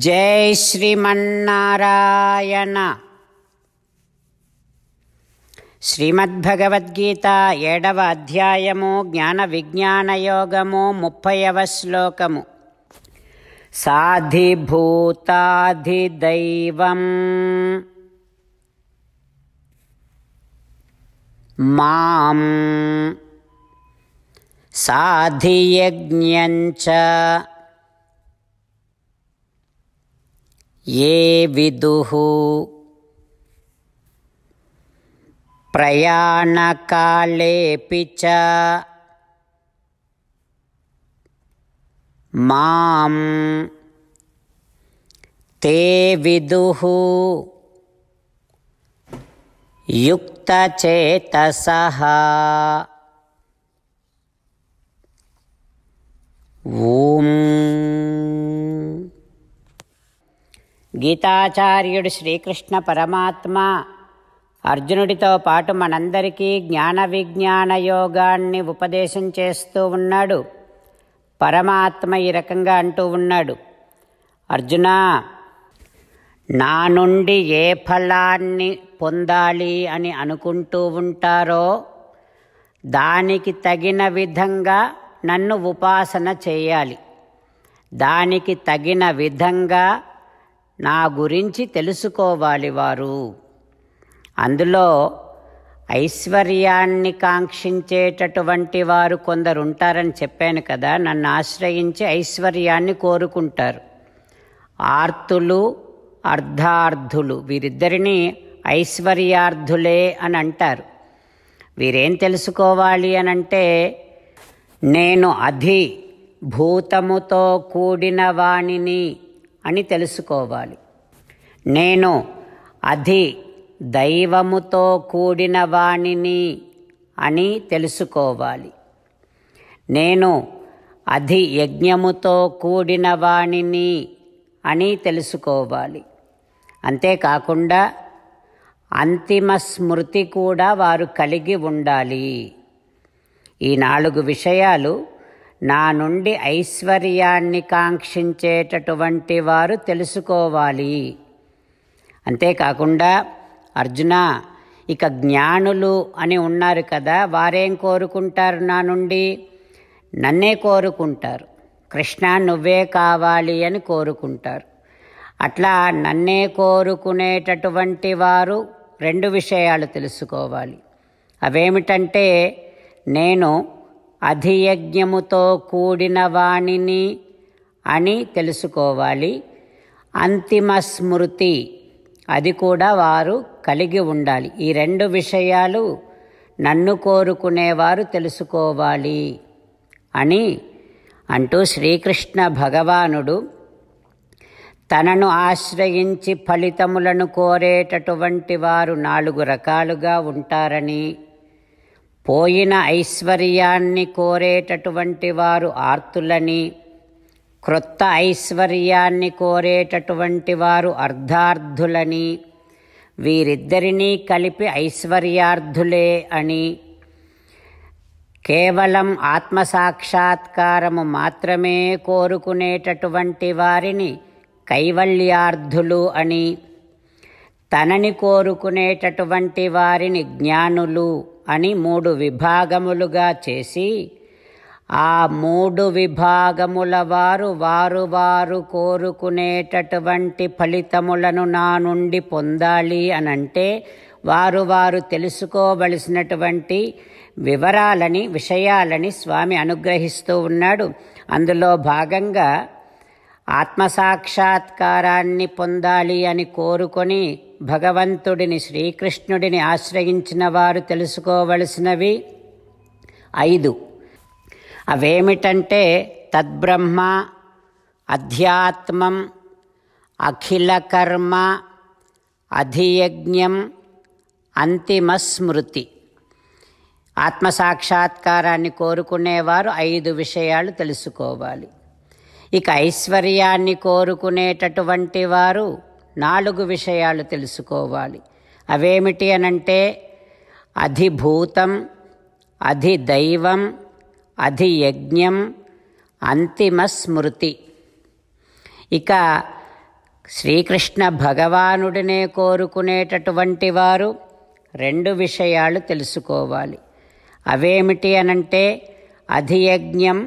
జై శ్రీమన్నారాయణ. శ్రీమద్భగవద్గీత 7వ అధ్యాయము జ్ఞాన విజ్ఞాన యోగము 30వ శ్లోకము. సాధిభూతాధిదైవం మాం సాధియజ్ఞంచ ఏ విదుః ప్రయాణకాలేపి చ మాం తే విదుః యుక్తచేతసః. ఓం. గీతాచార్యుడు శ్రీకృష్ణ పరమాత్మ అర్జునుడితో పాటు మనందరికీ జ్ఞాన విజ్ఞాన యోగాన్ని ఉపదేశం చేస్తూ ఉన్నాడు. పరమాత్మ ఈ రకంగా అంటూ ఉన్నాడు, అర్జునా, నా నుండి ఏ ఫలాన్ని పొందాలి అని అనుకుంటూ ఉంటారో దానికి తగిన విధంగా నన్ను ఉపాసన చేయాలి. దానికి తగిన విధంగా నా గురించి తెలుసుకోవాలి వారు. అందులో ఐశ్వర్యాన్ని కాంక్షించేటటువంటి వారు కొందరు ఉంటారని చెప్పాను కదా. నన్ను ఆశ్రయించి ఐశ్వర్యాన్ని కోరుకుంటారు. ఆర్తులు, అర్ధార్థులు, వీరిద్దరిని ఐశ్వర్యార్థులే అని అంటారు. వీరేం తెలుసుకోవాలి అనంటే, నేను అధిభూతముతో కూడిన వాణిని అని తెలుసుకోవాలి. నేను దైవముతో కూడిన వాణిని అని తెలుసుకోవాలి. నేను యజ్ఞముతో కూడిన వాణిని అని తెలుసుకోవాలి. అంతేకాకుండా అంతిమ స్మృతి కూడా వారు కలిగి ఉండాలి. ఈ 4 విషయాలు నా నుండి ఐశ్వర్యాన్ని కాంక్షించేటటువంటి వారు తెలుసుకోవాలి. అంతేకాకుండా అర్జున, ఇక జ్ఞానులు అని ఉన్నారు కదా, వారేం కోరుకుంటారు? నా నుండి నన్నే కోరుకుంటారు. కృష్ణ నువ్వే కావాలి అని కోరుకుంటారు. అట్లా నన్నే కోరుకునేటటువంటి వారు 2 విషయాలు తెలుసుకోవాలి. అవేమిటంటే, నేను అధియజ్ఞముతో కూడిన వాణిని అని తెలుసుకోవాలి. అంతిమ స్మృతి అది కూడా వారు కలిగి ఉండాలి. ఈ 2 విషయాలు నన్ను కోరుకునేవారు తెలుసుకోవాలి అని అంటూ శ్రీకృష్ణ భగవానుడు తనను ఆశ్రయించి ఫలితములను కోరేటటువంటి వారు 4 రకాలుగా ఉంటారని, పోయిన ఐశ్వర్యాన్ని కోరేటటువంటి వారు ఆర్తులని, క్రొత్త ఐశ్వర్యాన్ని కోరేటటువంటి వారు అర్ధార్థులని, వీరిద్దరినీ కలిపి ఐశ్వర్యార్థులే అని, కేవలం ఆత్మసాక్షాత్కారము మాత్రమే కోరుకునేటటువంటి వారిని కైవల్యార్థులు అని, తనని కోరుకునేటటువంటి వారిని జ్ఞానులు అని 3 విభాగములుగా చేసి, ఆ 3 విభాగముల వారు కోరుకునేటటువంటి ఫలితములను నా నుండి పొందాలి అనంటే వారు తెలుసుకోవలసినటువంటి విషయాలని స్వామి అనుగ్రహిస్తూ ఉన్నాడు. అందులో భాగంగా ఆత్మసాక్షాత్కారాన్ని పొందాలి అని కోరుకొని భగవంతుడిని, శ్రీకృష్ణుడిని ఆశ్రయించిన వారు తెలుసుకోవలసినవి 5. అవేమిటంటే, తద్బ్రహ్మ, అధ్యాత్మం, అఖిల కర్మ, అధియజ్ఞం, అంతిమ స్మృతి. ఆత్మసాక్షాత్కారాన్ని కోరుకునేవారు 5 విషయాలు తెలుసుకోవాలి. ఇక ఐశ్వర్యాన్ని కోరుకునేటటువంటి వారు 4 విషయాలు తెలుసుకోవాలి. అవేమిటి అనంటే, అధిభూతం, అధిదైవం, అధియజ్ఞం, అంతిమ స్మృతి. ఇక శ్రీకృష్ణ భగవానుడినే కోరుకునేటటువంటి వారు 2 విషయాలు తెలుసుకోవాలి. అవేమిటి అనంటే అధియజ్ఞం,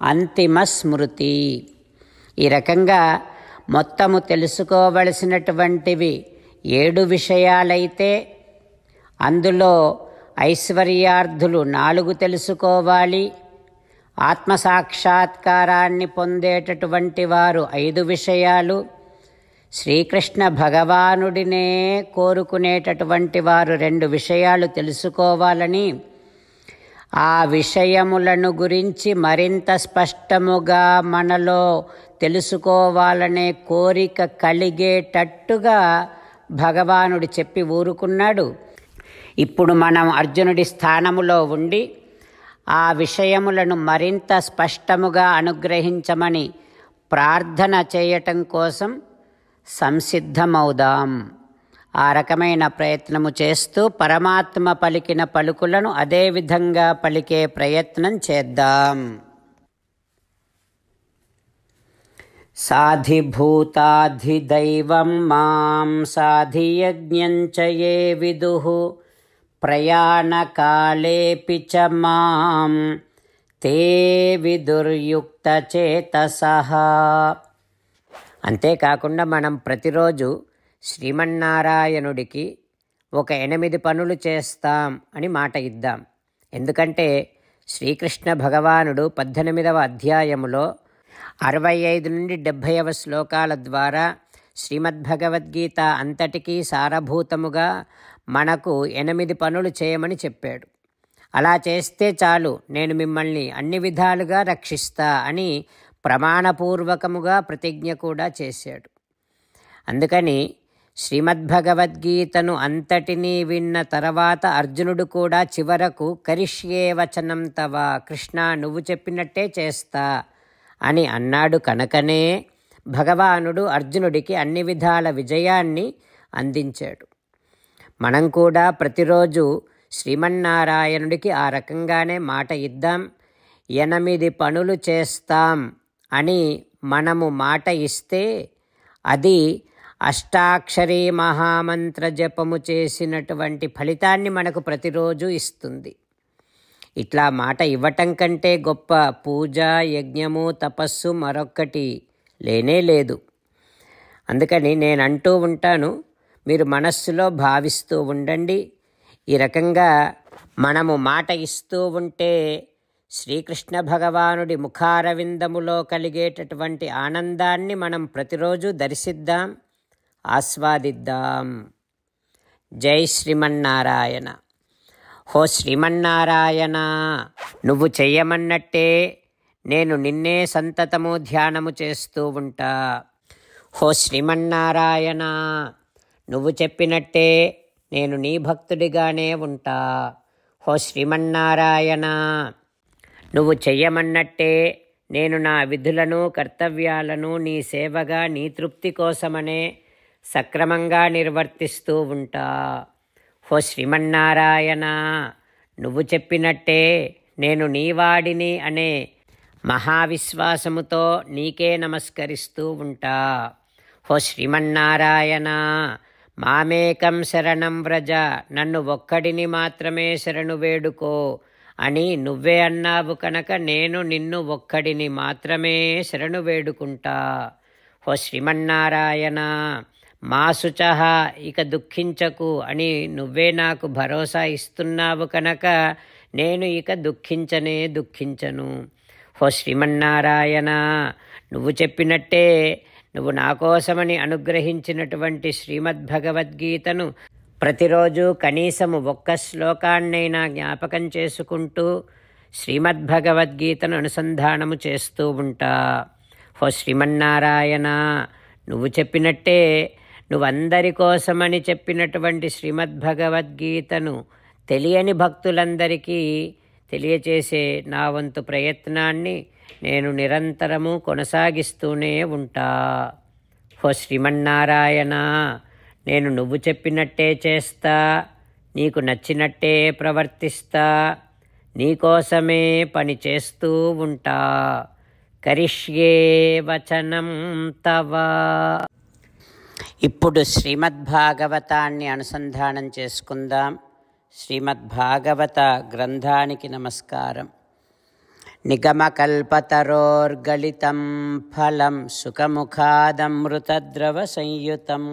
అంతిమ స్మృతి. ఈ రకంగా మొత్తము తెలుసుకోవలసినటువంటివి 7 విషయాలైతే అందులో ఐశ్వర్యార్థులు 4 తెలుసుకోవాలి, ఆత్మసాక్షాత్కారాన్ని పొందేటటువంటి వారు 5 విషయాలు, శ్రీకృష్ణ భగవానుడినే కోరుకునేటటువంటి వారు 2 విషయాలు తెలుసుకోవాలని, ఆ విషయములను గురించి మరింత స్పష్టముగా మనలో తెలుసుకోవాలనే కోరిక కలిగేటట్టుగా భగవానుడు చెప్పి ఊరుకున్నాడు. ఇప్పుడు మనం అర్జునుడి స్థానములో ఉండి ఆ విషయములను మరింత స్పష్టముగా అనుగ్రహించమని ప్రార్థన చేయటం కోసం సంసిద్ధమవుదాం. ఆ రకమైన ప్రయత్నము చేస్తూ పరమాత్మ పలికిన పలుకులను అదే విధంగా పలికే ప్రయత్నం చేద్దాం. సాధిభూతాధిదైవం మాం సాధియజ్ఞం చ యే విదుః ప్రయాణకాలేపి చ మాం తే విదుర్యుక్తచేతసః. అంతేకాకుండా మనం ప్రతిరోజు శ్రీమన్నారాయణుడికి ఒక 8 పనులు చేస్తాం అని మాట ఇద్దాం. ఎందుకంటే శ్రీకృష్ణ భగవానుడు 18వ అధ్యాయములో 65 నుండి 70వ శ్లోకాల ద్వారా శ్రీమద్భగవద్గీత అంతటికీ సారభూతముగా మనకు 8 పనులు చేయమని చెప్పాడు. అలా చేస్తే చాలు, నేను మిమ్మల్ని అన్ని విధాలుగా రక్షిస్తా అని ప్రమాణపూర్వకముగా ప్రతిజ్ఞ కూడా చేశాడు. అందుకని శ్రీమద్భగవద్గీతను అంతటినీ విన్న తర్వాత అర్జునుడు కూడా చివరకు కరిష్యే వచనం తవ, కృష్ణ నువ్వు చెప్పినట్టే చేస్తా అని అన్నాడు. కనుకనే భగవానుడు అర్జునుడికి అన్ని విధాల విజయాన్ని అందించాడు. మనం కూడా ప్రతిరోజు శ్రీమన్నారాయణుడికి ఆ రకంగానే మాట ఇద్దాం. 8 పనులు చేస్తాం అని మనము మాట ఇస్తే అది అష్టాక్షరీ మహామంత్ర జపము చేసినటువంటి ఫలితాన్ని మనకు ప్రతిరోజు ఇస్తుంది. ఇట్లా మాట ఇవ్వటం కంటే గొప్ప పూజ, యజ్ఞము, తపస్సు మరొక్కటి లేనే లేదు. అందుకని నేను అంటూ ఉంటాను, మీరు మనస్సులో భావిస్తూ ఉండండి. ఈ రకంగా మనము మాట ఇస్తూ ఉంటే శ్రీకృష్ణ భగవానుడి ముఖారవిందములో కలిగేటటువంటి ఆనందాన్ని మనం ప్రతిరోజు దర్శిద్దాం, ఆస్వాదిద్దాం. జై శ్రీమన్నారాయణ. హో శ్రీమన్నారాయణ, నువ్వు చెయ్యమన్నట్టే నేను నిన్నే సంతతము ధ్యానము చేస్తూ ఉంటా. హో శ్రీమన్నారాయణ, నువ్వు చెప్పినట్టే నేను నీ భక్తుడిగానే ఉంటా. హో శ్రీమన్నారాయణ, నువ్వు చెయ్యమన్నట్టే నేను నా విధులను, కర్తవ్యాలను నీ సేవగా, నీ తృప్తి కోసమనే సక్రమంగా నిర్వర్తిస్తూ ఉంటా. హో శ్రీమన్నారాయణ, నువ్వు చెప్పినట్టే నేను నీవాడిని అనే మహావిశ్వాసముతో నీకే నమస్కరిస్తూ ఉంటా. హో శ్రీమన్నారాయణ, మామేకం శరణం వ్రజ, నన్ను ఒక్కడిని మాత్రమే శరణు వేడుకో అని నువ్వే అన్నావు కనుక నేను నిన్ను ఒక్కడిని మాత్రమే శరణు వేడుకుంటా. హో శ్రీమన్నారాయణ, మా శుచః, ఇక దుఃఖించకు అని నువ్వే నాకు భరోసా ఇస్తున్నావు కనుక నేను ఇక దుఃఖించను. హో శ్రీమన్నారాయణ, నువ్వు చెప్పినట్టే నువ్వు నా కోసమని అనుగ్రహించినటువంటి శ్రీమద్భగవద్గీతను ప్రతిరోజు కనీసము 1 శ్లోకాన్నైనా జ్ఞాపకం చేసుకుంటూ శ్రీమద్భగవద్గీతను అనుసంధానము చేస్తూ ఉంటా. హో శ్రీమన్నారాయణ, నువ్వు చెప్పినట్టే నువ్వందరి కోసమని చెప్పినటువంటి శ్రీమద్భగవద్గీతను తెలియని భక్తులందరికీ తెలియచేసే నా వంతు ప్రయత్నాన్ని నేను నిరంతరము కొనసాగిస్తూనే ఉంటా. హో శ్రీమన్నారాయణ, నేను నువ్వు చెప్పినట్టే చేస్తా, నీకు నచ్చినట్టే ప్రవర్తిస్తా, నీకోసమే పని చేస్తూ ఉంటా. కరిష్యే వచనం తవ. ఇప్పుడు శ్రీమద్భాగవతాన్ని అనుసంధానం చేసుకుందాం. శ్రీమద్భాగవత గ్రంథానికి నమస్కారం. నిగమకల్పతరోర్గళితం ఫలం సుఖముఖాదమృతద్రవ సంయుతం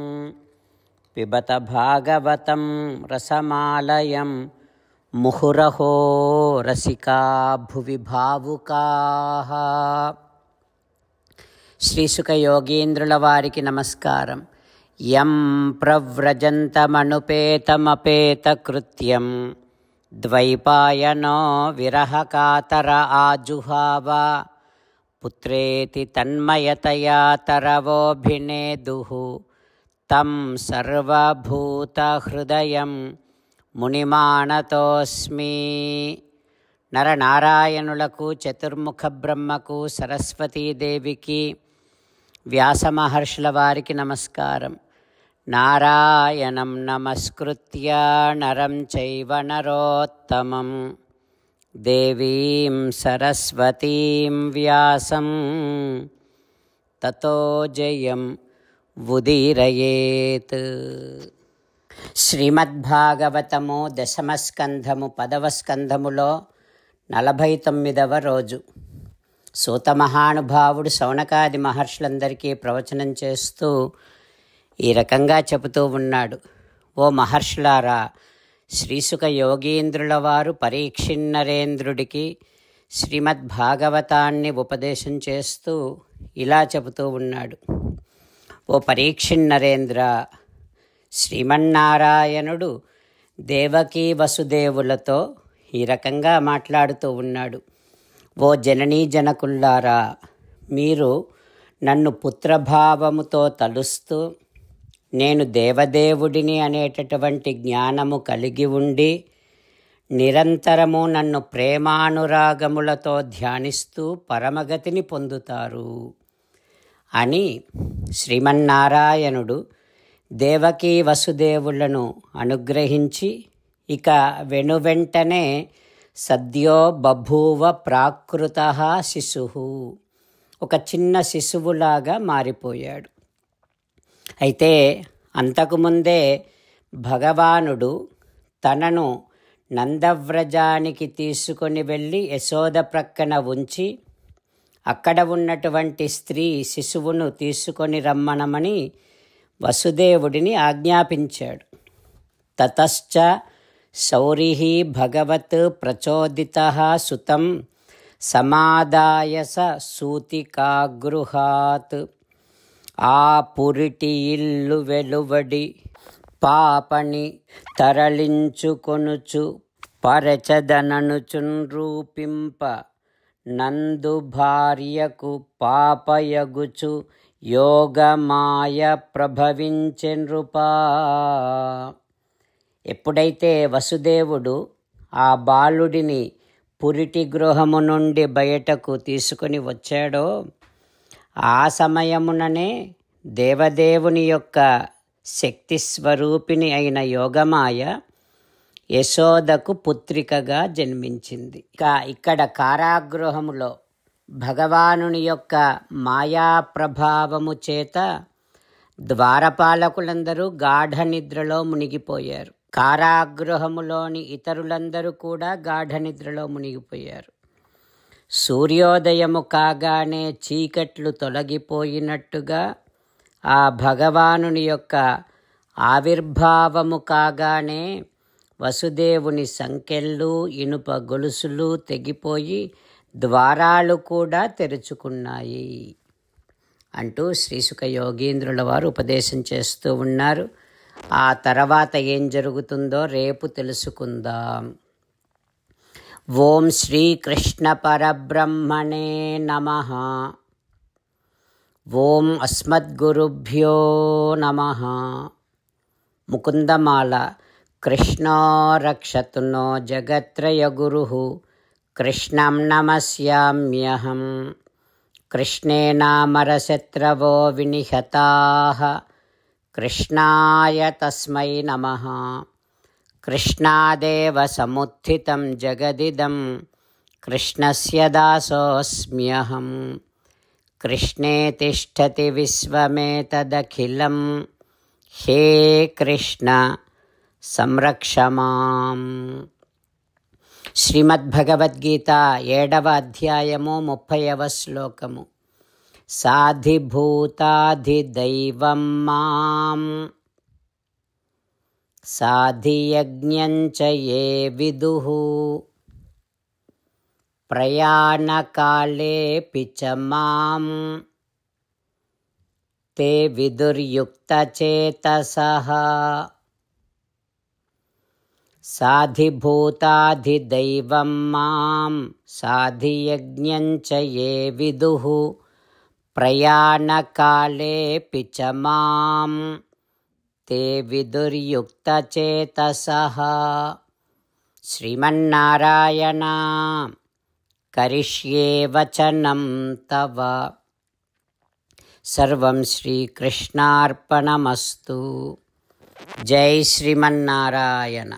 పిబత భాగవతం రసమాలయం ముహురహో రసికా భువి భావుకాః. శ్రీసుఖ యోగీంద్రుల వారికి నమస్కారం. యం ప్రవ్రజంతమనుపేతమపేతకృత్యం ద్వైపాయనో విరహకాతర ఆజుహావ పుత్రేతి తన్మయతయా తరవోభినేదుః తం సర్వభూతహృదయం మునిమానతోస్మి. నరనారాయణులకు, చతుర్ముఖ బ్రహ్మకు, సరస్వతీదేవికి, వ్యాస మహర్షుల వారికి నమస్కారం. నారాయణం నమస్కృత్య నరం చైవ నరోత్తమం దేవీం సరస్వతీం వ్యాసం తతో జయం ఉదీరయేత్. శ్రీమద్భాగవతము దశమస్కంధము 10వ స్కంధములో 49వ రోజు. సూత మహానుభావుడు శౌనకాది మహర్షులందరికీ ప్రవచనం చేస్తూ ఈ రకంగా చెబుతూ ఉన్నాడు. ఓ మహర్షులారా, శ్రీసుఖ యోగీంద్రుల వారు పరీక్షిన్నరేంద్రుడికి శ్రీమద్భాగవతాన్ని ఉపదేశం చేస్తూ ఇలా చెబుతూ ఉన్నాడు. ఓ పరీక్షిన్నరేంద్ర, శ్రీమన్నారాయణుడు దేవకీ వసుదేవులతో ఈ రకంగా మాట్లాడుతూ ఉన్నాడు. ఓ జననీ జనకుల్లారా, మీరు నన్ను పుత్రభావముతో తలుస్తూ నేను దేవదేవుడిని అనేటటువంటి జ్ఞానము కలిగి ఉండి నిరంతరము నన్ను ప్రేమానురాగములతో ధ్యానిస్తూ పరమగతిని పొందుతారు అని శ్రీమన్నారాయణుడు దేవకీ వసుదేవులను అనుగ్రహించి ఇక వెనువెంటనే సద్యో బభూవ ప్రాకృతః శిశుః, ఒక చిన్న శిశువులాగా మారిపోయాడు. అయితే అంతకుముందే భగవానుడు తనను నందవ్రజానికి తీసుకొని వెళ్ళి యశోద ప్రక్కన ఉంచి అక్కడ ఉన్నటువంటి స్త్రీ శిశువును తీసుకొని రమ్మనమని వసుదేవుడిని ఆజ్ఞాపించాడు. తతశ్చ శౌరిః భగవత్ ప్రచోదితః సుతం సమాదాయ స సూతికాగృహాత్. ఆ పురిటి ఇల్లు వెలువడి పాపని తరలించుకొనుచు పరచదననుచున్ రూపింప నందు భార్యకు పాపయగుచు యోగమాయ ప్రభవించెనృపా. ఎప్పుడైతే వసుదేవుడు ఆ బాలుడిని పురిటి గృహము నుండి బయటకు తీసుకొని వచ్చాడో ఆ సమయముననే దేవదేవుని యొక్క శక్తి స్వరూపిణి అయిన యోగమాయ యశోదకు పుత్రికగా జన్మించింది. ఇక్కడ కారాగృహములో భగవానుని యొక్క మాయా ప్రభావము చేత ద్వారపాలకులందరూ గాఢ నిద్రలో మునిగిపోయారు. కారాగృహములోని ఇతరులందరూ కూడా గాఢ నిద్రలో మునిగిపోయారు. సూర్యోదయము కాగానే చీకట్లు తొలగిపోయినట్టుగా ఆ భగవానుని యొక్క ఆవిర్భావము కాగానే వసుదేవుని సంకెళ్ళు, ఇనుప గొలుసులు తెగిపోయి ద్వారాలు కూడా తెరుచుకున్నాయి అంటూ శ్రీసుఖ యోగీంద్రుల వారు ఉపదేశం చేస్తూ ఉన్నారు. ఆ తర్వాత ఏం జరుగుతుందో రేపు తెలుసుకుందాం. ఓం శ్రీకృష్ణ పరబ్రహ్మణే నమః. ఓం అస్మద్గురుభ్యో నమః. ముకుందమాల. కృష్ణో రక్షతు నో జగత్రయ గురుః కృష్ణం నమస్యామ్యహం. కృష్ణేనామరశత్రవో వినిహతాః కృష్ణాయ తస్మై నమః. కృష్ణాదేవ సముత్థితం జగదిదం కృష్ణస్య దాసోస్మ్యహం. కృష్ణే తిష్టతి విశ్వమేతదఖిలం హే కృష్ణ సంరక్ష మాం. శ్రీమద్భగవద్గీత 7వ అధ్యాయము 30వ శ్లోకము. సాధిభూతాధిదైవం మాం సాధియజ్ఞం చ యే విదుః ప్రయాణకాలేపి చ మాం తే విదుర్యుక్తచేతసః. సాధిభూతాధిదైవం మాం సాధియజ్ఞం చ యే విదుః ప్రయాణకాలేపి చ మాం తే విదుర్యుక్తచేతసః. శ్రీమన్నారాయణ కరిష్యే వచనం తవ. సర్వం శ్రీకృష్ణార్పణమస్తు. జై శ్రీమన్నారాయణ.